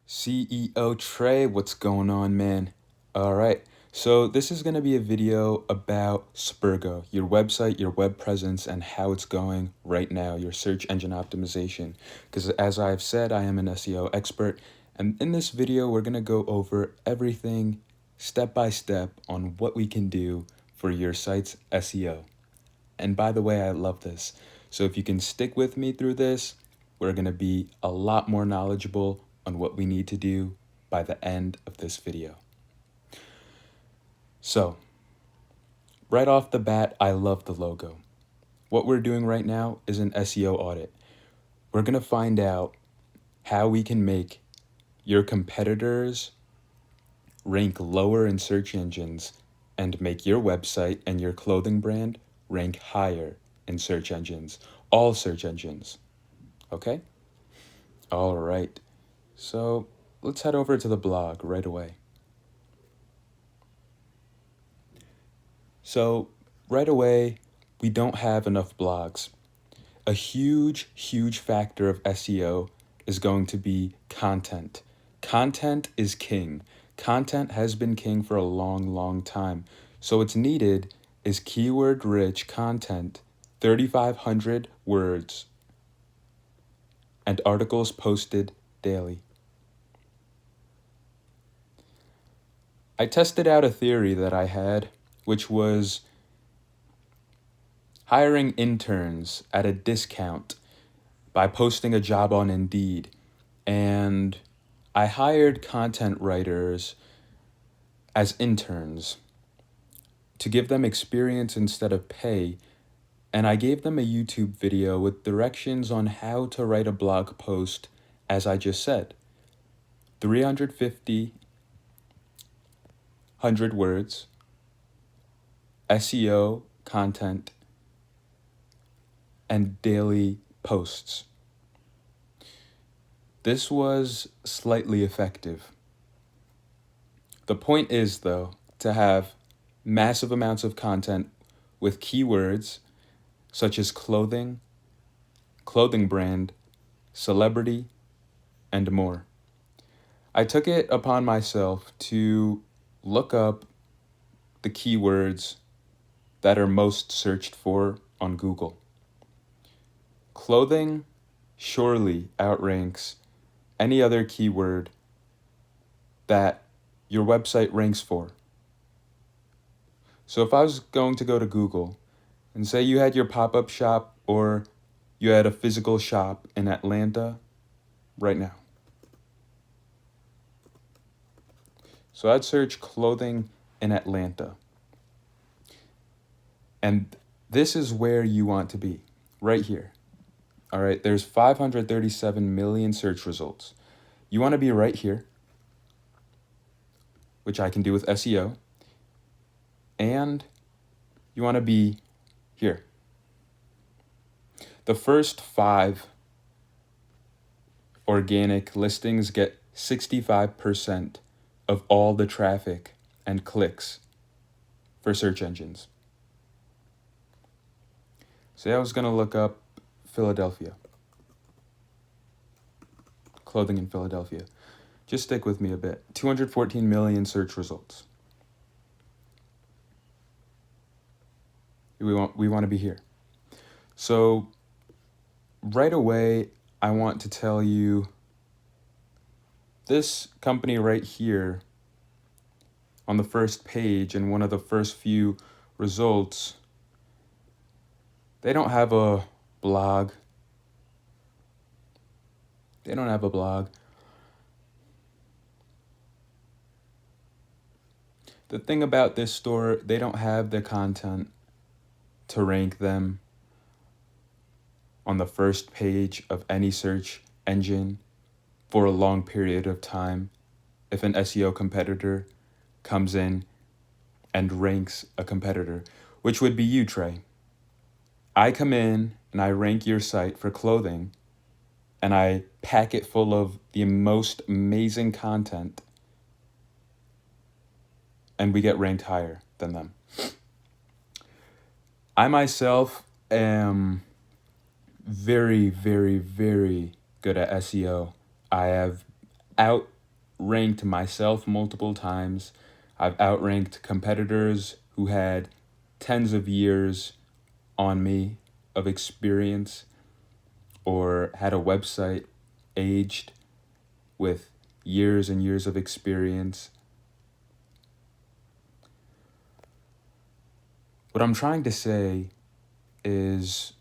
CEO Trey, what's going on, man? All right, so this is going to be a video about Spergo, your website, your web presence, and how it's going right now, your search engine optimization. Because as I've said, I am an SEO expert, and in this video, we're going to go over everything step by step on what we can do for your site's SEO. And by the way, I love this. So if you can stick with me through this, we're going to be a lot more knowledgeable on what we need to do by the end of this video. So, right off the bat, I love the logo. What we're doing right now is an SEO audit. We're going to find out how we can make your competitors rank lower in search engines and make your website and your clothing brand rank higher in search engines, all search engines. Okay? All right. So let's head over to the blog right away. So right away, we don't have enough blogs. A huge factor of SEO is going to be content. Content is king. Content has been king for a long time. So what's needed is keyword-rich content, 3,500 words, and articles posted daily. I tested out a theory that I had, which was hiring interns at a discount by posting a job on Indeed. And I hired content writers as interns to give them experience instead of pay. And I gave them a YouTube video with directions on how to write a blog post, as I just said. 350 100 words, SEO content, and daily posts. This was slightly effective. The point is, though, to have massive amounts of content with keywords such as clothing, clothing brand, celebrity, and more. I took it upon myself to look up the keywords that are most searched for on Google. Clothing surely outranks any other keyword that your website ranks for. So if I was going to go to Google and say you had your pop-up shop or you had a physical shop in Atlanta right now. So I'd search clothing in Atlanta. And this is where you want to be, right here. All right, there's 537 million search results. You want to be right here, which I can do with SEO. And you want to be here. The first 5 organic listings get 65% of all the traffic and clicks for search engines. Say I was going to look up Philadelphia. Clothing in Philadelphia. Just stick with me a bit. 214 million search results. We want to be here. So right away, I want to tell you this company right here on the first page and one of the first few results, they don't have a blog. They don't have a blog. The thing about this store, they don't have the content to rank them on the first page of any search engine for a long period of time if an SEO competitor comes in and ranks a competitor, which would be you, Trey. I come in and I rank your site for clothing and I pack it full of the most amazing content and we get ranked higher than them. I myself am very good at SEO. I have outranked myself multiple times. I've outranked competitors who had tens of years on me of experience or had a website aged with years and years of experience. What I'm trying to say is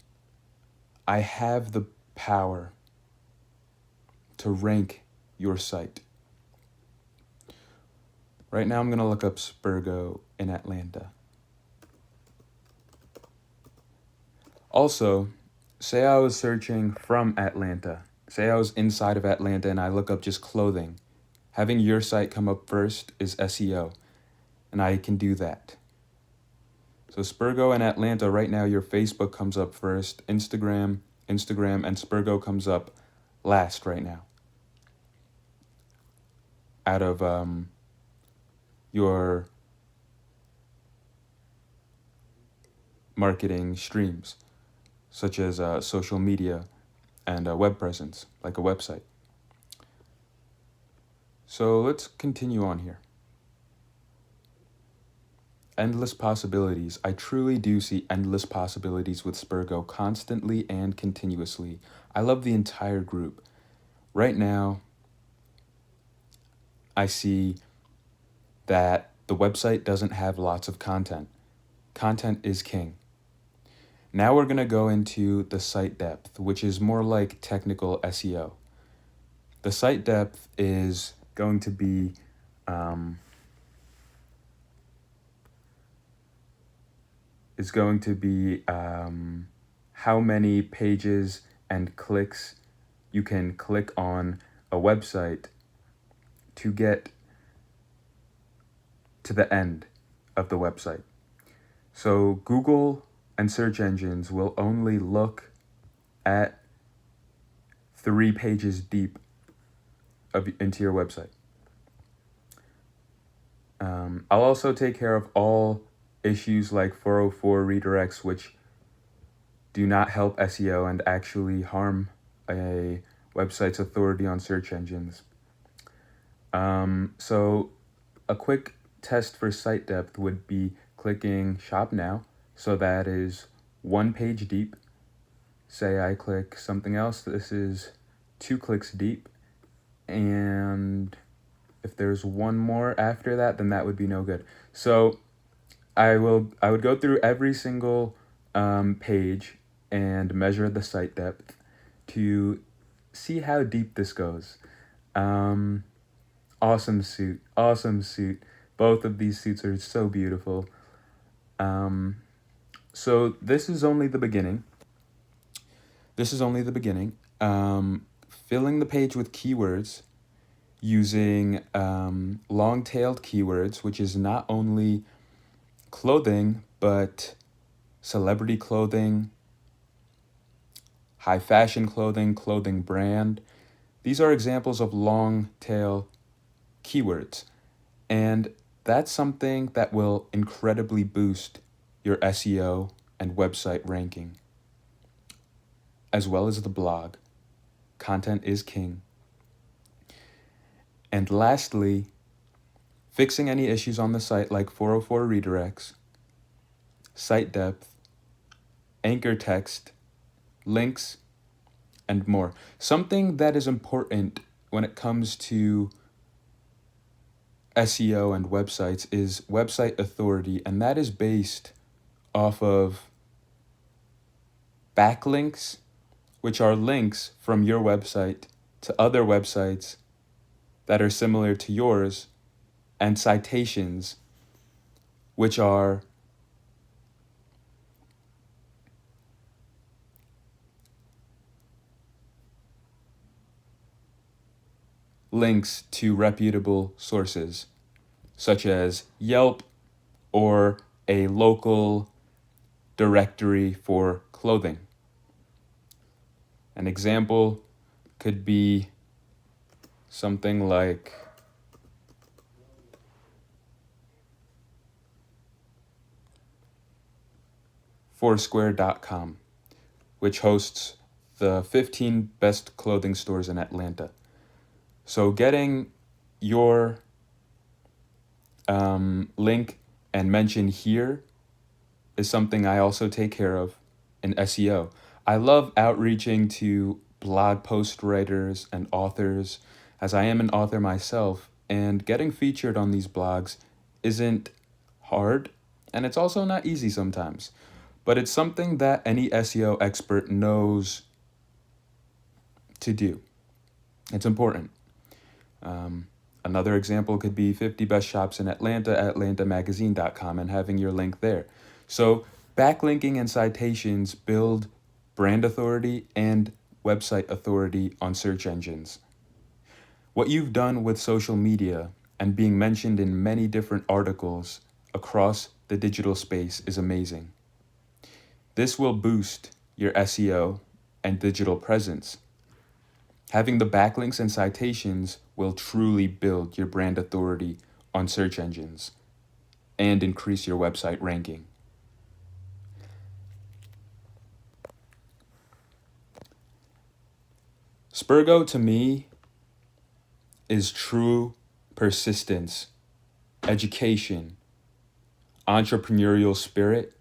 I have the power to rank your site. Right now I'm going to look up Spergo in Atlanta. Also, say I was searching from Atlanta. Say I was inside of Atlanta and I look up just clothing. Having your site come up first is SEO, and I can do that. So Spergo in Atlanta, right now your Facebook comes up first, Instagram, and Spergo comes up last right now. Out of your marketing streams, such as social media and a web presence, like a website. So let's continue on here. Endless possibilities. I truly do see endless possibilities with Spergo constantly and continuously. I love the entire group. Right now, I see that the website doesn't have lots of content. Content is king. Now we're going to go into the site depth, which is more like technical SEO. The site depth is going to be how many pages and clicks you can click on a website to get to the end of the website. So Google and search engines will only look at 3 pages deep into your website. I'll also take care of all issues like 404 redirects, which do not help SEO and actually harm a website's authority on search engines. So a quick test for site depth would be clicking Shop Now. So that is 1 page deep. Say I click something else, this is 2 clicks deep. And if there's one more after that, then that would be no good. So I would go through every single page and measure the site depth to see how deep this goes. Awesome suit. Both of these suits are so beautiful. So this is only the beginning. Filling the page with keywords using long-tailed keywords, which is not only clothing, but celebrity clothing, high fashion clothing, clothing brand. These are examples of long-tail keywords. And that's something that will incredibly boost your SEO and website ranking, as well as the blog. Content is king. And lastly, fixing any issues on the site like 404 redirects, site depth, anchor text, links, and more. Something that is important when it comes to SEO and websites is website authority, and that is based off of backlinks, which are links from your website to other websites that are similar to yours, and citations, which are links to reputable sources, such as Yelp or a local directory for clothing. An example could be something like Foursquare.com, which hosts the 15 best clothing stores in Atlanta. So getting your link and mention here is something I also take care of in SEO. I love outreaching to blog post writers and authors, as I am an author myself, and getting featured on these blogs isn't hard, and it's also not easy sometimes. But it's something that any SEO expert knows to do. It's important. Another example could be 50 best shops in Atlanta at atlantamagazine.com and having your link there. So backlinking and citations build brand authority and website authority on search engines. What you've done with social media and being mentioned in many different articles across the digital space is amazing. This will boost your SEO and digital presence. Having the backlinks and citations will truly build your brand authority on search engines and increase your website ranking. Spergo to me is true persistence, education, entrepreneurial spirit,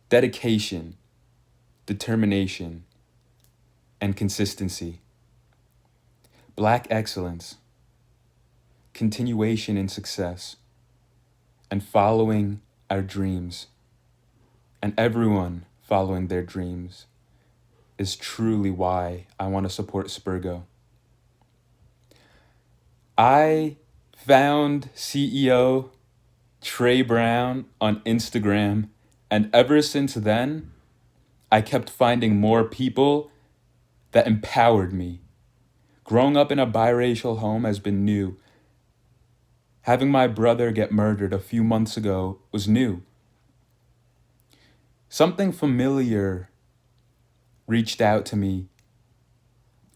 dedication, determination, and consistency. Black excellence, continuation in success, and following our dreams, and everyone following their dreams is truly why I want to support Spergo. I found CEO Trey Brown on Instagram, and ever since then, I kept finding more people that empowered me. Growing up in a biracial home has been new. Having my brother get murdered a few months ago was new. Something familiar reached out to me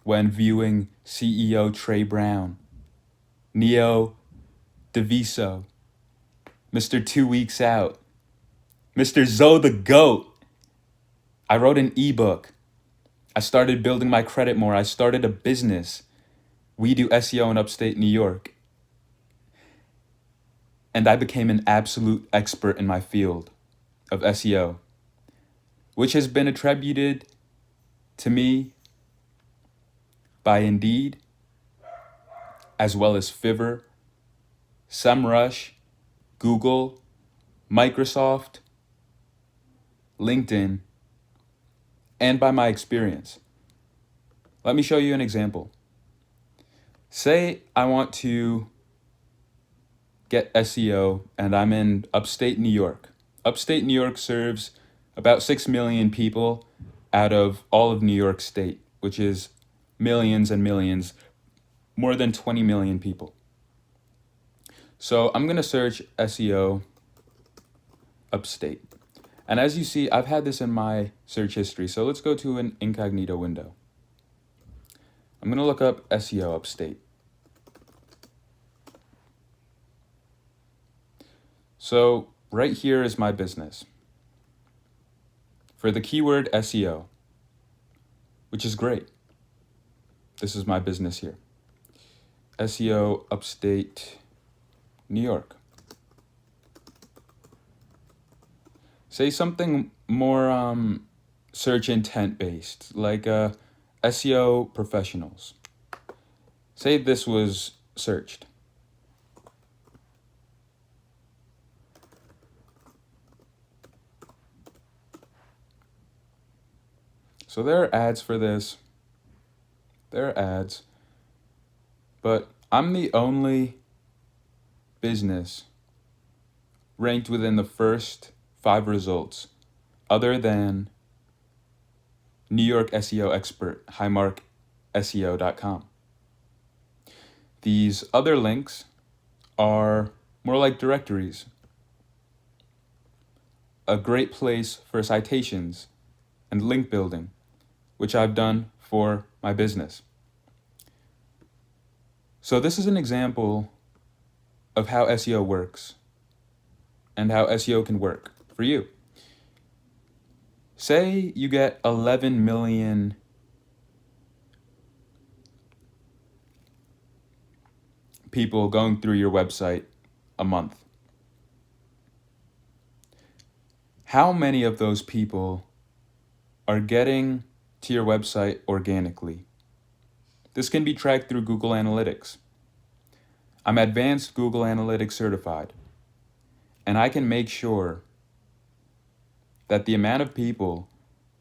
when viewing CEO Trey Brown, Neo DeViso, Mr. 2 Weeks Out, Mr. Zoe the Goat. I wrote an ebook. I started building my credit more. I started a business. We do SEO in upstate New York. And I became an absolute expert in my field of SEO, which has been attributed to me by Indeed, as well as Fiverr, SEMrush, Google, Microsoft, LinkedIn, and by my experience. Let me show you an example. Say I want to get SEO and I'm in upstate New York. Upstate New York serves about 6 million people out of all of New York State, which is millions and millions, more than 20 million people. So I'm going to search SEO upstate. And as you see, I've had this in my search history. So let's go to an incognito window. I'm going to look up SEO upstate. So right here is my business. For the keyword SEO, which is great. This is my business here. SEO upstate New York. Say something more search intent based, like SEO professionals. Say this was searched. So there are ads for this. There are ads. But I'm the only business ranked within the first 5 results other than New York SEO expert, highmarkseo.com. These other links are more like directories, a great place for citations and link building, which I've done for my business. So this is an example of how SEO works and how SEO can work for you. Say you get 11 million people going through your website a month. How many of those people are getting to your website organically? This can be tracked through Google Analytics. I'm advanced Google Analytics certified, and I can make sure that the amount of people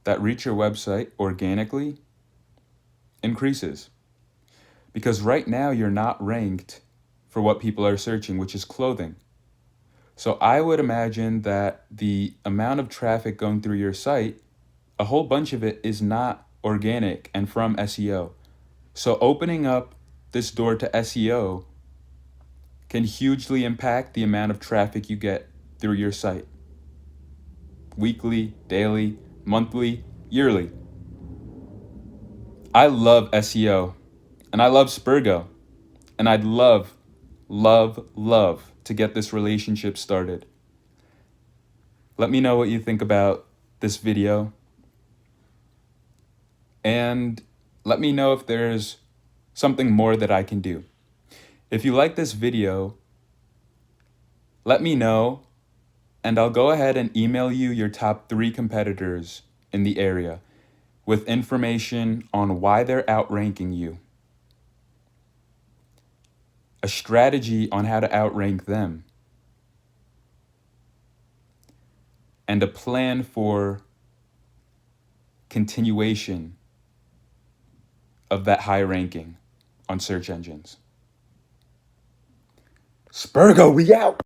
that reach your website organically increases. Because right now you're not ranked for what people are searching, which is clothing. So I would imagine that the amount of traffic going through your site, a whole bunch of it is not organic and from SEO. So opening up this door to SEO can hugely impact the amount of traffic you get through your site. Weekly, daily, monthly, yearly. I love SEO and I love Spergo, and I'd love to get this relationship started. Let me know what you think about this video, and let me know if there's something more that I can do. If you like this video, let me know, and I'll go ahead and email you your top 3 competitors in the area with information on why they're outranking you, a strategy on how to outrank them, and a plan for continuation of that high ranking on search engines. Spergo, we out!